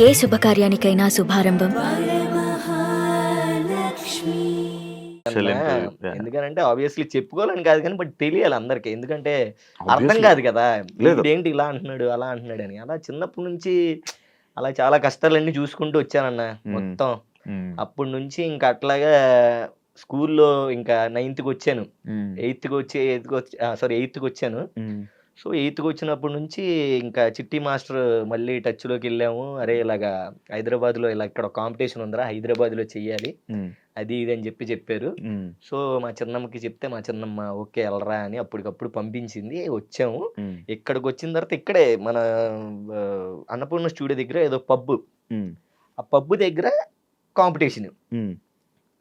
ఏ శుభకార్యానికైనా శుభారంభం అన్నా, ఎక్సలెంట్. ఎందుకనంటే ఆబ్వియస్లీ చెప్పుకోవాలని కాదు కానీ బట్ తెలియాలి అందరికి, ఎందుకంటే అర్థం ఆబ్వియస్లీ. కాదు కదా లేదు. ఏంటి ఇలా అంటున్నాడు అలా అంటున్నాడు అని. అలా చిన్నప్పటి నుంచి అలా చాలా కష్టాలన్నీ చూసుకుంటూ వచ్చానన్న మ్మ్. మొత్తం. మ్మ్. అప్పటి నుంచి ఇంకా అట్లాగా స్కూల్లో ఇంకా 9th వచ్చాను, మ్మ్. 8th వచ్చాను. మ్మ్. సో 8th వచ్చినప్పటి నుంచి ఇంకా చిట్టి మాస్టర్ మళ్ళీ టచ్లోకి వెళ్ళాము. అరే ఇలాగా హైదరాబాద్లో ఇలా ఇక్కడ కాంపిటీషన్ ఉందిరా, హైదరాబాద్లో చెయ్యాలి మ్మ్. అది ఇది అని చెప్పారు. మ్మ్. సో మా చిన్నమ్మకి చెప్తే మా చిన్నమ్మ ఓకే వెళ్ళరా అని అప్పటికప్పుడు పంపించింది. వచ్చాము. మ్మ్. ఇక్కడికి వచ్చిన తర్వాత ఇక్కడే మన ఆ, అన్నపూర్ణ స్టూడియో దగ్గర ఏదో పబ్బు, మ్మ్. ఆ పబ్బు దగ్గర కాంపిటీషన్. మ్మ్.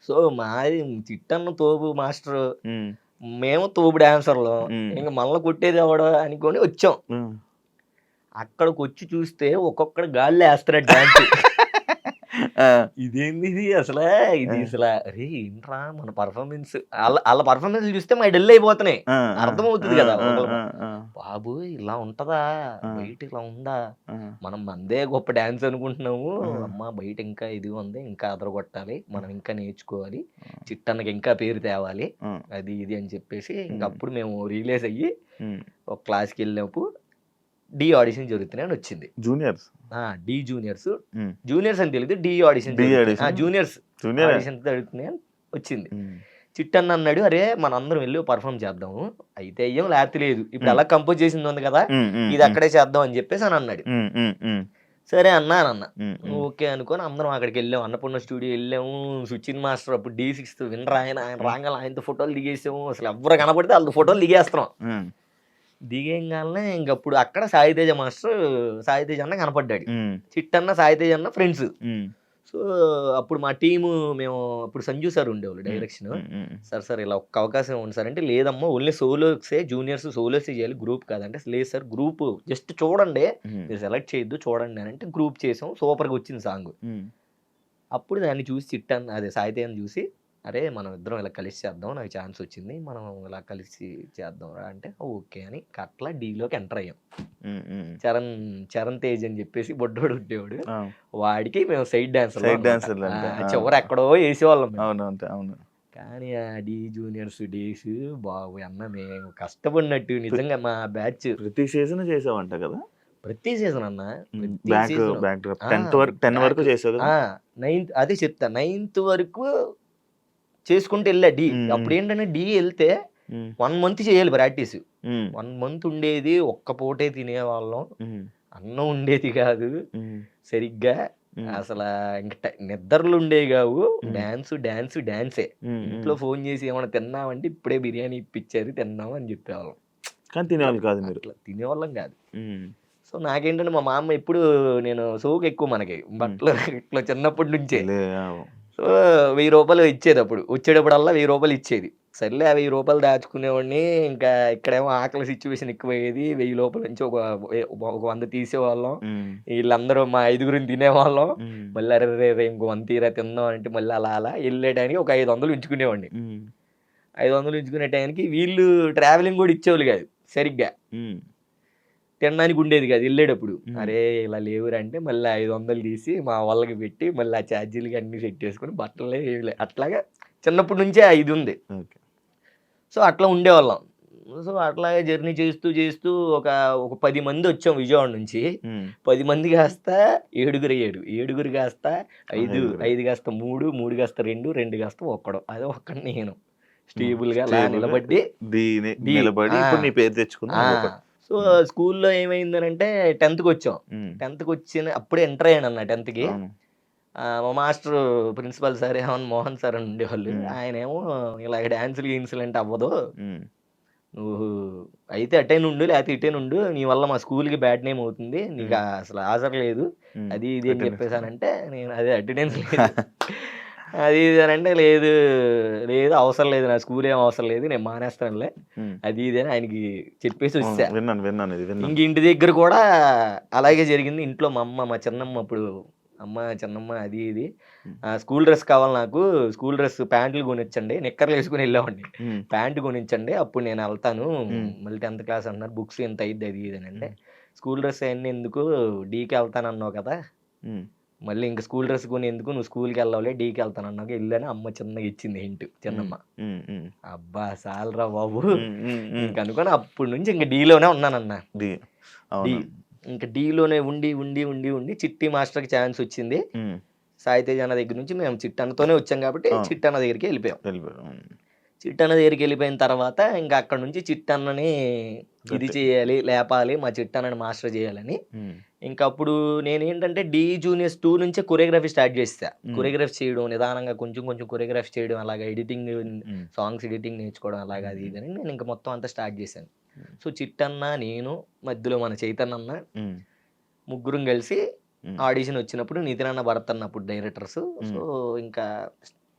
సో మాది చిట్టన్న తోపు మాస్టర్, మ్మ్. మేము తోపు డాన్సర్లు, మ్మ్. ఇంకా మళ్ళీ కొట్టేది ఎవడో అనుకొని వచ్చాం. మ్మ్. అక్కడికి వచ్చి చూస్తే ఒక్కొక్కడు గాల్లో వేస్తున్నాడు డాన్స్. ఆ. ఇదేంది ఇది అసలు, ఇది అసలు అరే ఏంట్రా మన పర్ఫార్మెన్స్, వాళ్ళ పర్ఫార్మెన్స్ చూస్తే మా డెల్ అయిపోతున్నాయి. ఆ. అర్థమవుతుంది కదా ఆ. ఒకళ్ళ- ఆ. ఆ. బాబు ఇలా ఉంటదా, ఆ. బయట ఇలా ఉందా, ఆ. మనం మందే గొప్ప డాన్స్ అనుకుంటున్నాము, ఆ. అమ్మ బయట ఇంకా ఇది ఉంది, ఇంకా అదరగొట్టాలి, మనం ఇంకా నేర్చుకోవాలి, ఆ. చిట్టన్నకి ఇంకా పేరు తేవాలి, ఆ. అది ఇది అని చెప్పేసి ఇంకా అప్పుడు మేము రిలీజ్ అయ్యి మ్మ్. ఒక క్లాస్కి వెళ్ళినప్పుడు డి ఆడిషన్ జరుగుతున్నాయి అని వచ్చింది. జూనియర్స్. డి జూనియర్స్, మ్మ్. జూనియర్స్ అని తెలియదు, Dhee audition D audition. Juniors junior. Audition జరుగుతున్నాయి అని వచ్చింది. మ్మ్. చిట్టన్న అన్నాడు అరే మనందరం వెళ్ళి పర్ఫామ్ చేద్దాము, అయితే అయ్యాం లేకపోతే లేదు, ఇప్పుడు అలా కంపోజ్ చేసింది ఉంది కదా మ్మ్. మ్మ్. ఇది అక్కడే చేద్దాం అని చెప్పేసి అని అన్నాడు. మ్మ్. మ్మ్. మ్మ్. సరే అన్న మ్మ్. ఓకే అనుకొని అందరం అక్కడికి వెళ్ళాము, అన్నపూర్ణ స్టూడియో వెళ్ళాము. సుచిన్ మాస్టర్ అప్పుడు D6 వినరా ఆయన రాగానే ఆయనతో ఫోటోలు దిగేసాము, అసలు ఎవరు కనపడితే వాళ్ళతో ఫోటోలు దిగేస్తున్నాం. మ్మ్. దిగేగానే ఇంకప్పుడు అక్కడ సాయితేజ మాస్టర్, సాయితేజ అన్న కనపడ్డాడు, మ్మ్. చిట్టన్న సాయితేజ అన్న ఫ్రెండ్స్. మ్మ్. సో అప్పుడు మా టీము మేము అప్పుడు సంజు సార్ ఉండేవాళ్ళు డైరెక్షన్. మ్మ్. సార్ ఇలా ఒక్క అవకాశం ఉంది సార్ అంటే, లేదమ్మా ఓన్లీ సోలోసే, జూనియర్స్ సోలోసే చేయాలి, గ్రూప్ కాదంటే, లేదు సార్ గ్రూప్ జస్ట్ చూడండి, మ్మ్. మీరు సెలెక్ట్ చేయొద్దు చూడండి అని అంటే గ్రూప్ చేసాం. సూపర్గా వచ్చింది సాంగ్. మ్మ్. అప్పుడు దాన్ని చూసి చిట్టాను అదే సాయితేజని చూసి అరే మనం ఇద్దరం ఇలా కలిసి చేద్దాం, నాకు ఛాన్స్ వచ్చింది, మనం ఇలా కలిసి చేద్దాం రా అంటే ఓకే అని అట్లా డీలోకి ఎంటర్ అయ్యాం. మ్మ్. మ్మ్. చరణ్ తేజ్ అని చెప్పేసి బొడ్డోడు ఉండేవాడు, ఆ. వాడికి మేము సైడ్ డాన్సర్, Side dancerలు అంటే, ఆ. చివరి ఎక్కడో వేసేవాళ్ళం మేము. అవును అంతే అవును. కానీ ఆ డి జూనియర్స్ డేస్ బాబు అన్న మేము కష్టపడినట్టు నిజంగా మా బ్యాచ్ ప్రతి సీజన్ చేసావంట కదా. ప్రతి సీజన్ అన్న, ప్రతి బ్యాక్ season. బ్యాక్ డ్రాప్ ఆ, 10 వరకు చేసావు కదా. 9th అదే చెప్తా, 9th వరకు చేసుకుంటూ వెళ్ళా డి. మ్మ్. అప్పుడు ఏంటంటే డి వెళ్తే మ్మ్. 1 month చేయాలి ప్రాక్టీస్. మ్మ్. 1 month ఉండేది, ఒక్క పూటే తినేవాళ్ళం, మ్మ్. అన్నం ఉండేది కాదు మ్మ్. సరిగ్గా, మ్మ్. అసలు ఇంక నిద్రలు ఉండేవి కావు, మ్మ్. డాన్సే. మ్మ్. ఇంట్లో ఫోన్ చేసి ఏమైనా తిన్నామంటే ఇప్పుడే బిర్యానీ ఇప్పించారు తిన్నాము అని చెప్పేవాళ్ళం. కానీ తినేవాళ్ళు కాదు మీరు. అట్లా తినేవాళ్ళం కాదు. మ్మ్. సో నాకేంటంటే మా మామ ఎప్పుడు, నేను సోకు ఎక్కువ మనకి బట్టలు ఇట్లా చిన్నప్పటి నుంచే. సో 1000 రూపాయలు ఇచ్చేది అప్పుడు, వచ్చేటప్పుడల్లా 1000 రూపాయలు ఇచ్చేది. సర్లే ఆ 1000 రూపాయలు దాచుకునేవాడిని. ఇంకా ఇక్కడేమో ఆకలి సిచ్యువేషన్ ఎక్కువయ్యేది, 1000 రూపాయల నుంచి ఒక 100 తీసేవాళ్ళం. మ్మ్. వీళ్ళందరూ మా 5గురిని తినేవాళ్ళం. మ్మ్. మళ్ళీ అరే రే రే ఇంకో 100 తీరా తిందాం అంటే మళ్ళీ అలా వెళ్ళే టైంకి ఒక 500 ఉంచుకునేవాడిని. మ్మ్. 500 ఉంచుకునే టైంకి వీళ్ళు ట్రావెలింగ్ కూడా ఇచ్చేవాళ్ళు కాదు సరిగ్గా, మ్మ్. తినడానికి ఉండేది కాదు వెళ్ళేటప్పుడు. మ్మ్. అరే ఇలా లేవురా అంటే మళ్ళీ 500 తీసి మా వాళ్ళకి పెట్టి మళ్ళీ ఆ ఛార్జీలకి అన్ని సెట్ చేసుకుని బట్టలే ఏమిలే అట్లాగా చిన్నప్పటి నుంచే ఇది ఉంది. ఓకే. సో అట్లా ఉండేవాళ్ళం. సో అట్లాగే జర్నీ చేస్తూ ఒక 10 మంది వచ్చాం విజయవాడ నుంచి. మ్మ్. 10 మంది కాస్త 7గురు అయ్యాడు, 7గురు కాస్త 5, ఐదుగురు. 5 కాస్త 3, 3 కాస్త 2, 2 కాస్త ఒక్కడు, అదే ఒక్కడు నేను స్టేబుల్గా అలా Stable గా నిలబడి దీని దీ- నిలబడి ఆ. ఇప్పుడు నీ పేరు తెచ్చుకున్నా. సో స్కూల్లో ఏమైందనంటే 10th వచ్చాం. 10th వచ్చిన అప్పుడే ఎంటర్ అయ్యాను అన్న 10th. మా master principal sir Mohan sir అని ఉండేవాళ్ళు. ఆయన ఏమో ఇలా డాన్సులు గీన్సులు అంటే అవ్వదు, నువ్వు అయితే అటైన్ ఉండు లేకపోతే ఇటైన్ ఉండు, నీ వల్ల మా స్కూల్కి బ్యాడ్ నేమ్ అవుతుంది, నీకు అసలు హాజరు లేదు అది ఇది అని చెప్పేసానంటే, నేను అదే అటెండెన్స్ లేదు అది ఇది అని అంటే, లేదు అవసరం లేదు, నా స్కూల్ ఏం అవసరం లేదు, నేను మానేస్తానులే అది ఇది అని ఆయనకి చెప్పేసి వచ్చా. విన్నాను ఇది విన్నాను. ఇంక ఇంటి దగ్గర కూడా అలాగే జరిగింది. ఇంట్లో మా చిన్నమ్మ అప్పుడు, అమ్మ చిన్నమ్మ అది ఇది స్కూల్ డ్రెస్ కావాలి నాకు, స్కూల్ డ్రెస్ ప్యాంట్లు కొనిచ్చండి, నిక్కర్లు వేసుకుని వెళ్ళామండి, ప్యాంటు కొనిచ్చండి అప్పుడు నేను వెళ్తాను, మళ్ళీ 10th క్లాస్ అంటున్నారు, బుక్స్ ఎంత అయ్యిద్ది అది ఇది అని అంటే, స్కూల్ డ్రెస్ అవన్నీ ఎందుకు, డీకి వెళ్తాను అన్నావు కదా మళ్ళీ ఇంకా స్కూల్ డ్రెస్ కొని ఎందుకు, నువ్వు స్కూల్కి వెళ్ళాలి, డీకి వెళ్తాను అన్నాక వెళ్ళాను. అమ్మ చిన్నగా ఇచ్చింది హింట్, చిన్నమ్మ. అబ్బా చాలరా బాబు ఇంక అనుకోని అప్పటి నుంచి ఇంక డీలోనే ఉన్నానన్న. డీ ఇంకా డీలోనే ఉండి ఉండి ఉండి ఉండి చిట్టి మాస్టర్కి ఛాన్స్ వచ్చింది. సాయితేజ్ అన్న దగ్గర నుంచి మేము చిట్టన్నతోనే వచ్చాం కాబట్టి చిట్టన్న దగ్గరికి వెళ్ళిపోయాం. చిట్టన్న దగ్గరికి వెళ్ళిపోయిన తర్వాత ఇంకా అక్కడ నుంచి చిట్టన్నని ఇది చేయాలి, లేపాలి, మా చిట్టన్నని మాస్టర్ చేయాలని. ఇంకా అప్పుడు నేనేంటంటే డి జూనియర్స్ 2 నుంచే కొరియోగ్రఫీ స్టార్ట్ చేస్తా. కొరియోగ్రఫీ చేయడం, నిదానంగా కొంచెం కొంచెం కొరియోగ్రఫీ చేయడం, అలాగా ఎడిటింగ్, సాంగ్స్ ఎడిటింగ్ నేర్చుకోవడం, అలాగా అది ఇది అని నేను ఇంకా మొత్తం అంతా స్టార్ట్ చేశాను. సో చిట్టన్న, నేను, మధ్యలో మన చైతన్య అన్న, ముగ్గురం కలిసి ఆడిషన్ వచ్చినప్పుడు నితిన్ అన్న, భరత్ అన్న అప్పుడు డైరెక్టర్స్. సో ఇంకా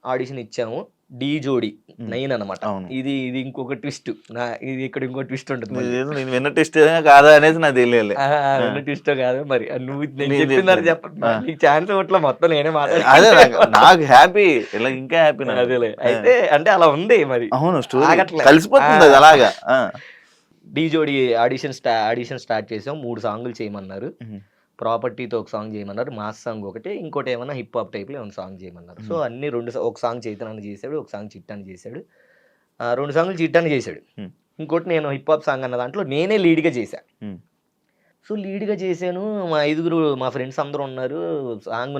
ఆడిషన్ ఇచ్చాము. డి జోడి 9 అనమాట. ఇది ఇది ఇంకొక ట్విస్ట్, ఇది ఇక్కడ ఇంకో ట్విస్ట్ ఉంటుంది. నేను విన్న ట్విస్ట్ కాదా అనేది నాకు తెలియాలి. విన్న ట్విస్ట్ కాదు మరి, నువ్వు చెప్తున్నారు చెప్పండి, నీకు ఛాన్స్ ఇవ్వట్లా, మొత్తం నేనే అదే నాకు హ్యాపీ, ఇలా ఇంకా హ్యాపీ. అదేలే, అయితే అంటే అలా ఉంది మరి. అవును, కలిసిపోతుంది అది అలాగా. డి జోడి ఆడిషన్ స్టార్ట్ చేసాం. 3 సాంగులు చేయమన్నారు. ప్రాపర్టీతో ఒక సాంగ్ చేయమన్నారు, మాస్ సాంగ్ ఒకటి, ఇంకోటి ఏమన్నా హిప్ హాప్ టైప్లో ఏమైనా సాంగ్ చేయమన్నారు. సో అన్ని ఒక సాంగ్ చైతన్య చేశాడు, ఒక సాంగ్ చిట్టాన్ని చేశాడు, 2 సాంగులు చిట్టాన్ని చేశాడు. ఇంకోటి నేను హిప్ హాప్ సాంగ్ అన్న దాంట్లో నేనే లీడ్గా చేశాను. సో లీడ్గా చేశాను. మా 5 మా ఫ్రెండ్స్ అందరూ ఉన్నారు.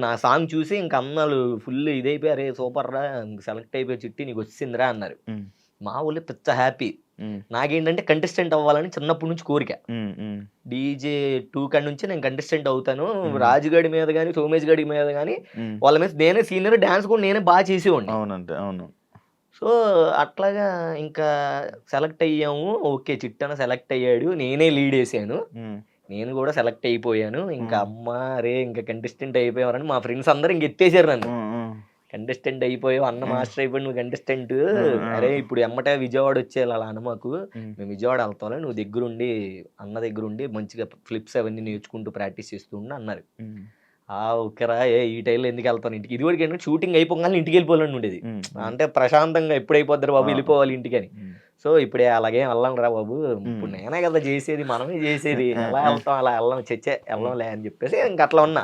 నా సాంగ్ చూసి ఇంకా అన్నలు ఫుల్ ఇదైపోయి, అరే సూపర్ రా, సెలెక్ట్ అయిపోయి చిట్టి నీకు వచ్చిందిరా అన్నారు. మా ఊళ్ళో పెద్ద హ్యాపీ. నాకేంటంటే కంటెస్టెంట్ అవ్వాలని చిన్నప్పటి నుంచి కోరిక. డీజే 2 కాడి నుంచి నేను కంటెస్టెంట్ అవుతాను. రాజుగడి మీద కానీ, సోమేష్ గడి మీద కానీ వాళ్ళ మీద నేనే సీనియర్, డాన్స్ కూడా నేనే బాగా చేసేవాడిని. అవును. సో అట్లాగా ఇంకా సెలెక్ట్ అయ్యాము. ఓకే, చిట్టన సెలెక్ట్ అయ్యాడు, నేనే లీడ్ వేసాను, నేను కూడా సెలెక్ట్ అయిపోయాను. ఇంకా అమ్మ రే ఇంకా కంటెస్టెంట్ అయిపోయావని మా ఫ్రెండ్స్ అందరూ ఇంక ఎత్తేసారు నన్ను. కంటెస్టెంట్ అయిపోయావు, అన్న మాస్టర్ అయిపోయి నువ్వు కంటెస్టెంట్, అరే ఇప్పుడు ఎమ్మటే విజయవాడ వచ్చేయాలి అలా అన్న మాకు, మేము విజయవాడ వెళ్తాం, నువ్వు దగ్గరుండి అన్న దగ్గరుండి మంచిగా ఫ్లిప్స్ అవన్నీ నేర్చుకుంటూ ప్రాక్టీస్ చేస్తూ ఉండి అన్నారు. ఓకేరా, ఈ టైంలో ఎందుకు వెళ్తాను ఇంటికి, ఇది వరకు ఏంటంటే షూటింగ్ అయిపోగానే ఇంటికి వెళ్ళిపోవాలని ఉండేది. అంటే ప్రశాంతంగా ఎప్పుడు అయిపోద్దారు బాబు వెళ్ళిపోవాలి ఇంటికి అని. సో ఇప్పుడే అలాగే వెళ్ళాం రా బాబు, ఇప్పుడు నేనే కదా చేసేది, మనమే చేసేది, ఎలా వెళ్తాం, అలా వెళ్ళంలే అని చెప్పేసి ఇంక అట్లా ఉన్నా.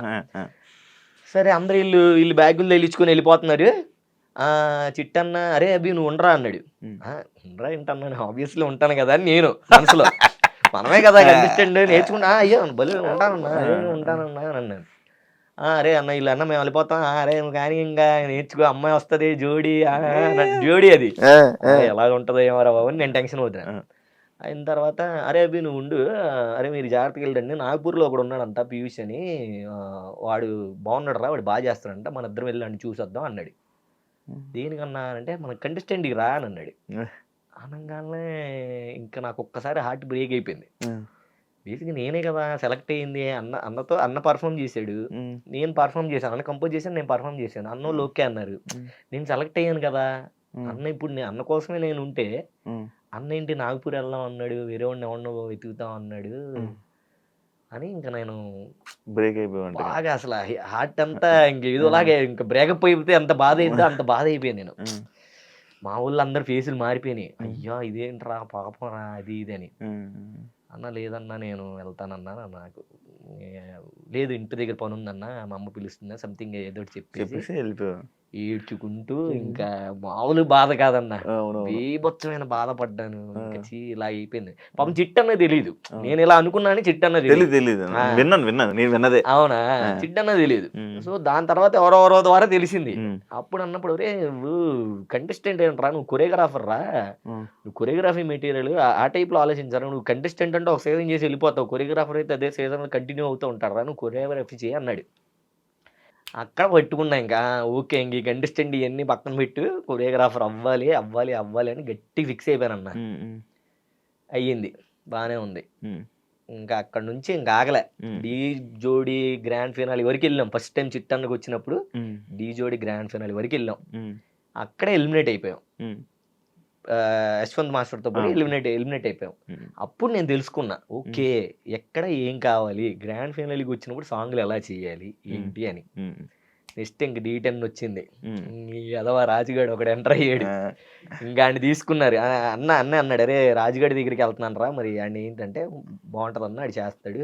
సరే అందరు వీళ్ళు బ్యాగులు తెచ్చుకొని వెళ్ళిపోతున్నారు. చిట్టన్న అరే అభి నువ్వు ఉండరా అన్నాడు. ఉండరా ఏంటన్నాను, ఆబ్వియస్లీ ఉంటాను కదా అని నేను మనసులో, మనమే కదా కంటెస్టెంట్ నేర్చుకుంటా, అయ్యో బలి ఉంటానన్నా అని అన్నాను. అరే అన్న వీళ్ళు అన్న మేము వెళ్ళిపోతాం, అరే నువ్వు కానీ ఇంకా నేర్చుకో, అమ్మాయి వస్తుంది జోడి అది ఎలాగ ఉంటుందో ఏమో బాబు అని నేను టెన్షన్ అవుతున్నాను. అయిన తర్వాత అరే అభి నువ్వు ఉండు, అరే మీరు జాగ్రత్తగా వెళ్ళండి, నాగపూర్లో ఒకడు ఉన్నాడంట పీయూష్ అని, వాడు బాగున్నాడు రా, వాడు బాగా చేస్తాడంట, మన ఇద్దరం వెళ్ళండి చూసొద్దాం అన్నాడు. దేనికన్నా అంటే మన కంటెస్టెంట్కి రా అని అన్నాడు. అనగానే ఇంకా నాకు ఒక్కసారి హార్ట్ బ్రేక్ అయిపోయింది. బేసిక్గా నేనే కదా సెలెక్ట్ అయ్యింది, అన్న పర్ఫామ్ చేశాడు, నేను పర్ఫామ్ చేశాను, అన్న కంపోజ్ చేశాను, నేను పర్ఫామ్ చేశాను, అన్నోళ్ళు ఓకే అన్నారు, నేను సెలెక్ట్ అయ్యాను కదా అన్న. ఇప్పుడు అన్న కోసమే నేను ఉంటే అన్న ఏంటి నాగపూర్ వెళ్దాం అన్నాడు, వేరే వాడిని ఎవరినో వెతుకుతాం అన్నాడు అని ఇంకా నేను బ్రేక్ అయిపోయాను బాగా. అసలు హార్ట్ అంతా ఇంక ఏదోలాగే ఇంకా బ్రేకప్ అయిపోతే ఎంత బాధ అయిందో అంత బాధ అయిపోయాను నేను. మా ఊళ్ళో అందరు ఫేసులు మారిపోయినాయి, అయ్యో ఇదేంట్రా పాపం రా అది ఇది అని. అన్న లేదన్నా నేను వెళ్తానన్నా, నాకు లేదు ఇంటి దగ్గర పని ఉందన్నా, మా అమ్మ పిలుస్తుందా సంథింగ్ ఏదో చెప్పేసి వెళ్ళిపోయాను. ఏడ్చుకుంటూ ఇంకా మామూలు బాధ కాదన్నా, బీభత్సమైన బాధపడ్డాను. ఇంకా ఇలా అయిపోయింది. పాపం చిట్టన్న తెలీదు నేను ఇలా అనుకున్నాను, చిట్టన్న తెలీదు. అవునా, చిట్టన్న తెలీదు. సో దాని తర్వాత ఎవరెవరో ద్వారా తెలిసింది. అప్పుడు అన్నప్పుడు రే నువ్వు కంటెస్టెంట్ ఏంట్రా, నువ్వు కొరియోగ్రాఫర్ రా, నువ్వు కొరియోగ్రఫీ మెటీరియల్ ఆ టైప్ లో ఆలోచించారా, నువ్వు కంటెస్టెంట్ అంటే ఒక సీజన్ చేసి వెళ్ళిపోతావు, కొరియోగ్రాఫర్ అయితే అదే సీజన్ కంటిన్యూ అవుతూ ఉంటారా, నువ్వు కొరియోగ్రఫీ చేయి అన్నాడు. అక్కడ పట్టుకున్నా ఇంకా ఓకే, ఇంక ఈ కంటెస్టెంట్ ఇవన్నీ పక్కన పెట్టు, కొరియోగ్రాఫర్ అవ్వాలి అని గట్టి ఫిక్స్ అయిపోయానన్నా. అయ్యింది, బాగానే ఉంది. ఇంకా అక్కడ నుంచి ఇంకా ఆగలే. డీ జోడి గ్రాండ్ ఫినాలి వరకు వెళ్ళాం. ఫస్ట్ టైం చిట్టన్నకు వచ్చినప్పుడు డీ జోడి గ్రాండ్ ఫినాలి వరకు వెళ్ళాం. అక్కడే ఎలిమినేట్ అయిపోయాం. యశ్వంత్ మాస్టర్తో పోయి ఎలిమినేట్ అయిపోయాం. అప్పుడు నేను తెలుసుకున్నా, ఓకే ఎక్కడ ఏం కావాలి, గ్రాండ్ ఫైనల్కి వచ్చినప్పుడు సాంగ్లు ఎలా చేయాలి ఏంటి అని. నెక్స్ట్ ఇంక D10 వచ్చింది. అదవా రాజుగాడు ఒకడు ఎంటర్ అయ్యాడు. ఇంకా ఆయన తీసుకున్నారు. అన్న అన్నాడు, అరే రాజుగాడి దగ్గరికి వెళ్తున్నాను రా, మరి ఆయన ఏంటంటే బాగుంటుంది అన్న, అది చేస్తాడు,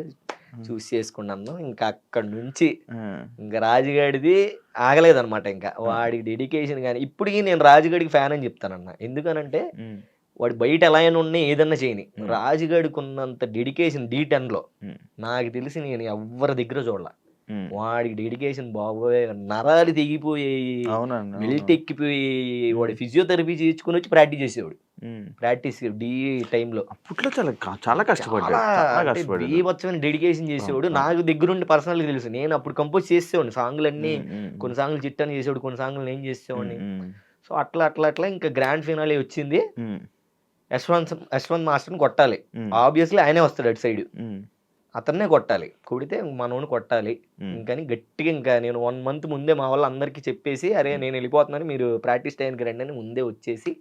చూస్ చేసుకున్నాను. ఇంకా అక్కడ నుంచి ఇంకా రాజుగాడిది ఆగలేదన్నమాట. ఇంకా వాడి డెడికేషన్ కానీ ఇప్పటికీ నేను రాజుగాడికి ఫ్యాన్ అని చెప్తానన్న. ఎందుకనంటే వాడు బయట ఎలా అయినా ఉన్నా ఏదన్నా చేయని, రాజుగాడికి ఉన్నంత డెడికేషన్ D10లో నాకు తెలిసి నేను ఎవ్వరి దగ్గర చూడాల. వాడికి డెడికేషన్ బాబోయ్, నరాలు తెగిపోయాయి, బెల్ట్ ఎక్కిపోయి, వాడు ఫిజియోథెరపీ చేయించుకుని వచ్చి ప్రాక్టీస్ చేసేవాడు. ప్రాక్టీస్ టైంలో అప్పట్లో చాలా కష్టపడ్డాడు, బీభత్సమైన డెడికేషన్ చేసేవాడు. నాకు దగ్గరుండి పర్సనల్గా తెలుసు. నేను అప్పుడు కంపోజ్ చేసేవాడిని సాంగ్లన్నీ. కొన్ని సాంగ్లు చిట్టాన్ని చేసేవాడు, కొన్ని సాంగ్లు నేను చేసేవాడిని. సో అట్లా ఇంకా గ్రాండ్ ఫినాలే వచ్చింది. యశ్వంత్ మాస్టర్ని కొట్టాలి, ఆబ్వియస్లీ ఆయనే వస్తాడు అటు సైడ్, అతన్నే కొట్టాలి. కొడితే మనోని కొట్టాలి. ఇంకా గట్టిగా ఇంకా నేను 1 month ముందే మా వాళ్ళు అందరికీ చెప్పేసి, అరే నేను వెళ్ళిపోతున్నాను, మీరు ప్రాక్టీస్ టైంకి రండి అని ముందే వచ్చేసి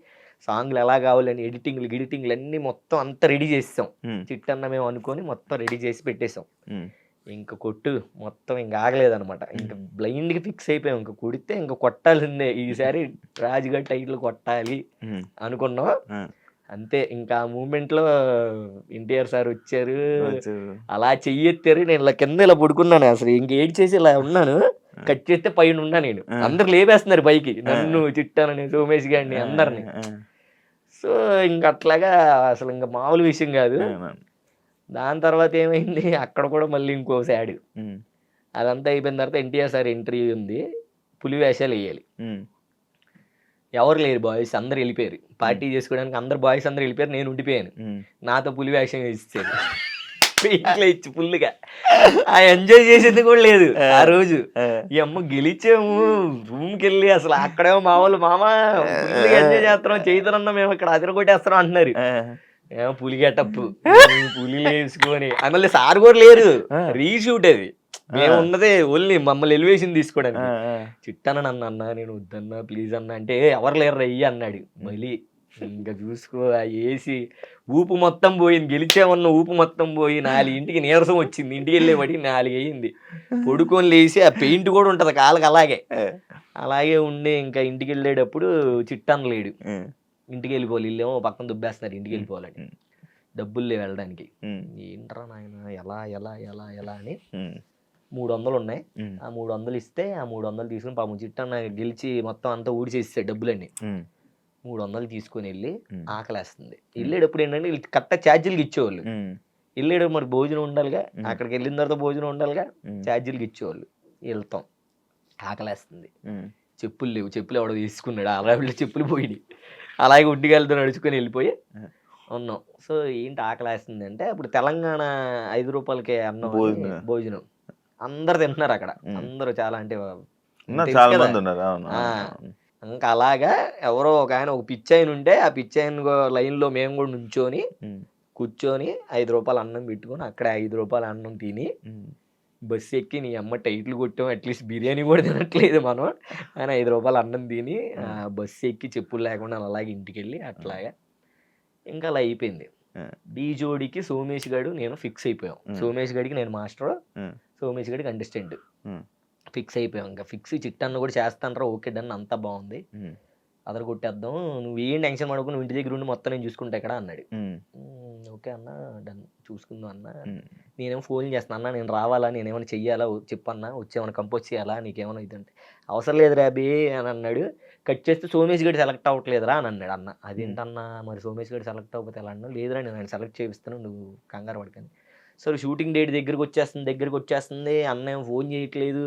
సాంగ్లు ఎలా కావాలని ఎడిటింగ్లు అన్నీ మొత్తం అంతా రెడీ చేసాం. చిట్టన్న మేము అనుకొని మొత్తం రెడీ చేసి పెట్టేసాం. ఇంకా కొట్టు మొత్తం ఇంకా ఆగలేదనమాట. ఇంకా బ్లైండ్గా ఫిక్స్ అయిపోయాం. ఇంకా కొడితే ఇంకా కొట్టాల్సిందే, ఈసారి రాజుగారి టైటిల్ కొట్టాలి అనుకున్నాం. అంతే. ఇంకా ఆ మూమెంట్లో ఎన్టీఆర్ సార్ వచ్చారు, అలా చెయ్యెత్తారు. నేను ఇలా కింద ఇలా పడుకున్నాను. అసలు ఇంక ఏడ్ చేసి ఇలా ఉన్నాను. కట్ చేస్తే పైన ఉన్నా నేను. అందరు లేపేస్తున్నారు పైకి, నన్ను, చిట్టానని, సోమేష్ గారిని, అందరిని. సో ఇంక అట్లాగా అసలు ఇంకా మామూలు విషయం కాదు. దాని తర్వాత ఏమైంది, అక్కడ కూడా మళ్ళీ ఇంకో సాడ్. అదంతా అయిపోయిన తర్వాత ఎన్టీఆర్ సార్ ఎంట్రీ ఉంది, పులి వేషాలు వేయాలి. ఎవరు లేరు బాయ్స్, అందరు వెళ్ళిపోయారు పార్టీ చేసుకోవడానికి. అందరు బాయ్స్ అందరు వెళ్ళిపోయారు, నేను ఉండిపోయాను. నాతో పులి వేషం వేసేసాను ఇంట్లో ఇచ్చి ఫుల్గా. ఆ ఎంజాయ్ చేసేది కూడా లేదు ఆ రోజు. ఈ అమ్మ గెలిచాము, రూమ్కి వెళ్ళి అసలు అక్కడేమో మా వాళ్ళు మామ ఫుల్గా ఎంజాయ్ చేస్తున్నాం, చైతన్య మేము ఇక్కడ అదిరగొట్టేస్తున్నాం అంటున్నారు. ఏమో పులి గెటప్, పులి వేసుకొని. మళ్ళీ సార్ కూడా లేరు, రీషూట్ అది. మేము ఉన్నదే ఓన్లీ మమ్మల్ని ఎలివేషన్ తీసుకోవడానికి. చిట్టాన నన్ను అన్నా, నేను వద్దన్నా ప్లీజ్ అన్నా అంటే ఎవరు లేరు రయ్యి అన్నాడు. మళ్ళీ ఇంకా చూసుకో వేసి ఊపు మొత్తం పోయింది. గెలిచామన్న ఊపు మొత్తం పోయి 4 ఇంటికి నీరసం వచ్చింది. ఇంటికి వెళ్ళేవాడి 4 అయ్యింది. పడుకొని లేచి ఆ పెయింట్ కూడా ఉంటుంది కాళ్ళకి అలాగే ఉండి ఇంకా ఇంటికి వెళ్ళేటప్పుడు చిట్టాన లేడు. ఇంటికి వెళ్ళిపోవాలి, ఇల్లేమో పక్కన దుబ్బేస్తున్నారు, ఇంటికి వెళ్ళిపోవాలని. డబ్బులు లేవు వెళ్ళడానికి. ఏంట్రా నాయన ఎలా ఎలా ఎలా ఎలా అని 300 ఉన్నాయి. ఆ 300 ఇస్తే ఆ 300 తీసుకుని పాపం చిట్టన్న గెలిచి మొత్తం అంతా ఊడిచేస్తాడు డబ్బులన్నీ. 300 తీసుకుని వెళ్ళి ఆకలేస్తుంది. వెళ్ళేటప్పుడు ఏంటంటే కరెక్ట్గా ఛార్జీలకి ఇచ్చేవాళ్ళు. వెళ్ళేటప్పుడు మరి భోజనం ఉండాలిగా, అక్కడికి వెళ్ళిన తర్వాత భోజనం ఉండాలిగా, ఛార్జీలకి ఇచ్చేవాళ్ళు. వెళ్తాం, ఆకలేస్తుంది, చెప్పులు లేవు, చెప్పులు ఎవడో తీసుకున్నాడు, అలా చెప్పులు పోయి అలాగే ఉడ్డిగాలతో నడుచుకొని వెళ్ళిపోయి ఉన్నాం. సో ఏంటి ఆకలేస్తుంది అంటే అప్పుడు తెలంగాణ 5 రూపాయలకే అన్నం భోజనం అందరు తింటున్నారు అక్కడ. అందరూ చాలా అంటే ఇంకా అలాగా ఎవరో ఒక ఆయన, ఒక పిచ్చాయన ఉంటే ఆ పిచ్చాయన లైన్లో మేము కూడా నుంచొని కూర్చొని 5 రూపాయలు అన్నం పెట్టుకొని అక్కడ 5 రూపాయలు అన్నం తిని బస్సు ఎక్కి నీ అమ్మ టైట్లు కొట్టాం, అట్లీస్ట్ బిర్యానీ కూడా తినట్లేదు మనం అని 5 రూపాయలు అన్నం తిని బస్సు ఎక్కి చెప్పులు లేకుండా అలాగే ఇంటికి వెళ్ళి అట్లాగా ఇంకా అలా అయిపోయింది. డీ జోడికి సోమేష్ గారు నేను ఫిక్స్ అయిపోయాం. సోమేష్ గడికి నేను మాస్టర్, సోమేష్ గడికి కంటెస్టెంట్ ఫిక్స్ అయిపోయాం. ఇంకా ఫిక్స్ చిట్టన్న కూడా చేస్తానరా, ఓకే డన్, అంతా బాగుంది, అదర కొట్టేద్దాం, నువ్వు ఏం టెన్షన్ పడకు, నువ్వు ఇంటి దగ్గర ఉండి మొత్తం నేను చూసుకుంటా ఇక్కడ అన్నాడు. ఓకే అన్న డన్, చూసుకుందాం అన్న. నేనేమో ఫోన్ చేస్తాను అన్న, నేను రావాలా, నేనేమైనా చెయ్యాలా చెప్పన్నా, వచ్చేమైనా కంపోజ్ చేయాలా, నీకేమైనా ఇదంటే అవసరం లేదు రాబీ అని అన్నాడు. కట్ చేస్తే సోమేష్ గడి సెలెక్ట్ అవ్వట్లేదురా అని అన్నాడు. అన్న అదేంటన్నా మరి సోమేష్ గడి సెలెక్ట్ అవ్వకపోతే ఎలా అన్నా, లేదురా నేను ఆయన సెలెక్ట్ చేపిస్తాను, నువ్వు కంగారు పడకని. సరే షూటింగ్ డేట్ దగ్గరికి వచ్చేస్తుంది, అన్న ఏమో ఫోన్ చేయట్లేదు.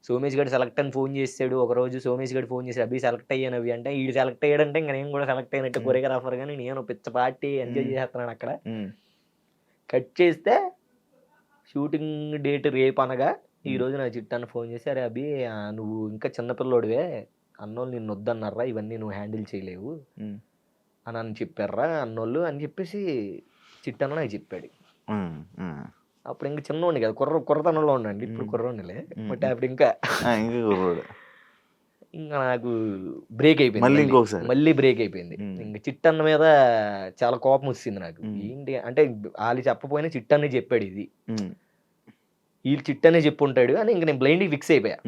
సోమేష్ గడి సెలెక్ట్ అని ఫోన్ చేశాడు ఒకరోజు. సోమేష్ గడి ఫోన్ చేసి అభి సెలెక్ట్ అయ్యాను అవి అంటే, వీడు సెలెక్ట్ అయ్యాడంటే ఇంకా నేను కూడా సెలెక్ట్ అయినట్టు కొరియోగ్రాఫర్. కానీ నేను పిచ్చ పార్టీ ఎంజాయ్ చేస్తున్నాను అక్కడ. కట్ చేస్తే షూటింగ్ డేట్ రేపు అనగా ఈరోజు నా చిట్టాన్ని ఫోన్ చేసి, అరే అభి నువ్వు ఇంకా చిన్నపిల్లోడివే, అన్నోళ్ళు నిన్ను వద్దన్నారా, ఇవన్నీ నువ్వు హ్యాండిల్ చేయలేవు అని చెప్పారా అన్నోళ్ళు అని చెప్పేసి చిట్టాను నాకు చెప్పాడు. అప్పుడు ఇంకా చిన్నోండి కదా, కుర్రతనంలో ఉండండి, ఇప్పుడు కుర్రోండిలే, బట్ అప్పుడు ఇంకా నాకు బ్రేక్ అయిపోయింది, మళ్ళీ బ్రేక్ అయిపోయింది. ఇంకా చిట్టన్న మీద చాలా కోపం వచ్చింది నాకు. ఏంటి అంటే వాళ్ళు చెప్పపోయినా చిట్టన్నే చెప్పాడు, ఇది వీళ్ళు చిట్టనే చెప్పుంటాడు అని ఇంక నేను బ్లైండ్గా ఫిక్స్ అయిపోయా.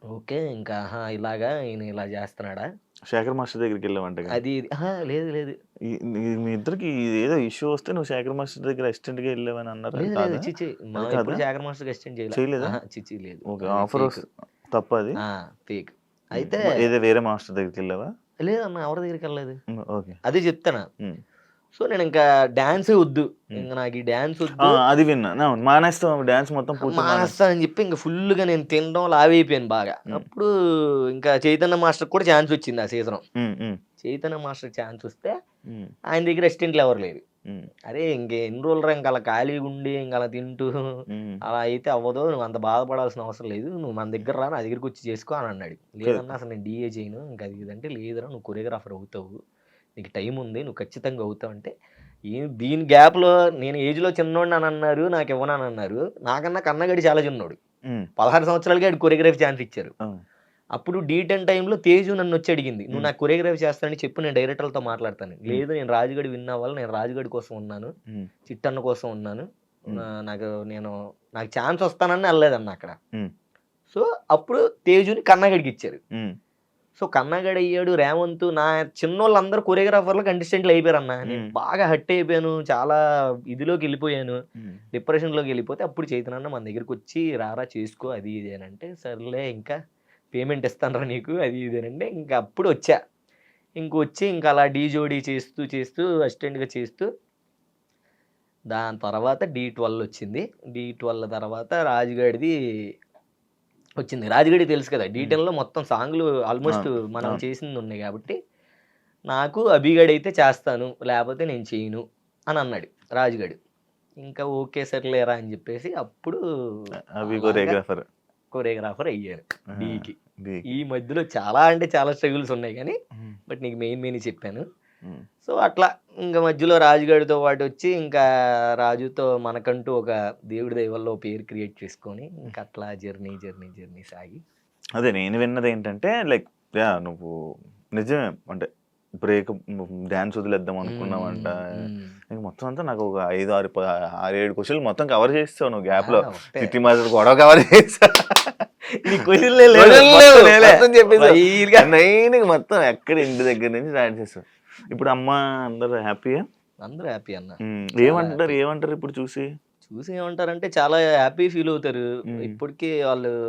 ఓకే. ఇంకా ఆహా! ఇలాగా ఈయన ఇలా చేస్తున్నాడా? శేఖర్ మాస్టర్ దగ్గరికి వెళ్ళావంట అది ఇది అహా! లేదు లేదు. మీ ఇద్దరికి ఏదో ఇష్యూ వస్తే నువ్వు శేఖర్ మాస్టర్ దగ్గర అసిస్టెంట్ గా వెళ్ళావని అన్నారు, అది లేదు లేదు. కాదా? ఛీ! మనం అది ఎప్పుడు కాదా? శేఖర్ మాస్టర్‌కి అసిస్టెంట్ చేయలే. చేయలేదా? అహా! ఛీ! లేదు. ఓకే. అది ఆఫర్ ఫేక్. తప్ప అది. ఆ! ఫేక్. అయితే ఏదో వేరే మాస్టర్ దగ్గరికి వెళ్ళావా? లేదన్న ఎవరి దగ్గరికెళ్ళలేదు. ఓకే. అదే చెప్తున్నా. సో, నేనింకా డాన్సే వద్దు. ఇంక నాకు ఈ డాన్స్ వద్దు. అది విన్నా. మానేస్తాం డాన్స్ మొత్తం పూర్తిగా మానేస్తా అని చెప్పి ఇంక ఫుల్‌గా నేను తినడం లావైపోయాను బాగా. అప్పుడు ఇంకా చైతన్య మాస్టర్‌కి కూడా ఛాన్స్ వచ్చింది ఆ సీజను. చైతన్య మాస్టర్‌కి ఛాన్స్ వస్తే ఆయన దగ్గర అసిస్టెంట్లు ఎవరు లేరు. అరే! ఇంకెన్ని రోజులురా ఇంక అలా ఖాళీగుండి ఇంక అలా తింటూ అలా అయితే అవ్వదు. నువ్వు అంత బాధపడాల్సిన అవసరం లేదు. నువ్వు మన దగ్గర రా, నా దగ్గరకొచ్చి చేసుకో అని అన్నాడు. లేదన్నా అసలు నేను డీఏ చేయను. ఇంక అది ఇది అంటే లేదురా నువ్వు కొరియోగ్రాఫర్ అవుతావు. నీకు టైం ఉంది. నువ్వు ఖచ్చితంగా అవుతావు అంటే దీని గ్యాప్‌లో నేను ఏజ్‌లో చిన్నోడిని అని అన్నారు. నాకు ఇవ్వనని అన్నారు. నాకన్నా కన్నగాడు చాలా చిన్నోడు. 16 సంవత్సరాలకే ఆడికి కొరియోగ్రఫీ ఛాన్స్ ఇచ్చారు. అప్పుడు D10 టైమ్‌లో తేజు నన్నొచ్చి అడిగింది. నువ్వు నాకు కొరియోగ్రఫీ చేస్తానని చెప్పు, నేను డైరెక్టర్‌లతో మాట్లాడతాను. లేదు నేను రాజుగడి విన్ అవ్వాలి. నేను రాజుగడి కోసం ఉన్నాను. చిట్టన్న కోసం ఉన్నాను. నాకు ఛాన్స్ వస్తానని వెళ్ళలేదన్న అక్కడ. సో, అప్పుడు తేజుని కన్నగాడికి ఇచ్చారు. సో, కన్నగాడు అయ్యాడు. రేవంత్ నా చిన్నోళ్ళందరూ కొరియోగ్రాఫర్‌లు కంటెస్టెంట్లు అయిపోయారన్న. నేను బాగా హర్ట్ అయిపోయాను. చాలా ఇదిలోకి వెళ్ళిపోయాను. డిప్రెషన్‌లోకి వెళ్ళిపోతే అప్పుడు చైతన్య మన దగ్గరికి వచ్చి రారా చేసుకో అది ఇది అని అంటే సర్లే ఇంకా పేమెంట్ ఇస్తానురా నీకు అది ఇది అంటే ఇంక అప్పుడు వచ్చా. ఇంకొచ్చి ఇంక అలా డీ జోడీ చేస్తూ చేస్తూ అసిస్టెంట్‌గా చేస్తూ దాని తర్వాత D12 వచ్చింది. D12 తర్వాత రాజుగాడిది వచ్చింది. రాజుగాడికి తెలుసు కదా! D10లో మొత్తం సాంగ్‌లు ఆల్మోస్ట్ మనం చేసింది ఉన్నాయి కాబట్టి నాకు అభిగాడైతే చేస్తాను. లేకపోతే నేను చేయను అని అన్నాడు రాజుగాడు. ఇంకా ఓకే సర్లేరా అని చెప్పేసి అప్పుడు కొరియోగ్రాఫర్ అయ్యాను డీకి. ఈ మధ్యలో చాలా అంటే చాలా స్ట్రగుల్స్ ఉన్నాయి కానీ బట్ నీకు మెయిన్ చెప్పాను. సో అట్లా ఇంకా మధ్యలో రాజుగాడితో పాటు వచ్చి ఇంకా రాజుతో మనకంటూ ఒక దేవుడి దయ వల్ల ఒక పేరు క్రియేట్ చేసుకొని ఇంకా అట్లా జర్నీ సాగి. అదే నేను విన్నది ఏంటంటే లైక్ నువ్వు నిజమే అంటే బ్రేక్ డాన్స్ వదిలేద్దాం అనుకున్నావంట. మొత్తం అంతా నాకు ఒక 5, 6, 7 క్వశ్చన్లు మొత్తం కవర్ చేస్తావు నువ్వు గ్యాప్ లో. సిటీ మాస్టర్ గొడవ కవర్ చేస్తా మొత్తం ఎక్కడ ఇంటి దగ్గర నుంచి స్టార్ట్ చేస్తావు. ఇప్పుడు అమ్మ అందరు హ్యాపీయా? అందరూ హ్యాపీ అన్న. ఏమంటారు ఇప్పుడు చూసి ఏమంటారంటే చాలా హ్యాపీ ఫీల్ అవుతారు. ఇప్పటికీ వాళ్ళు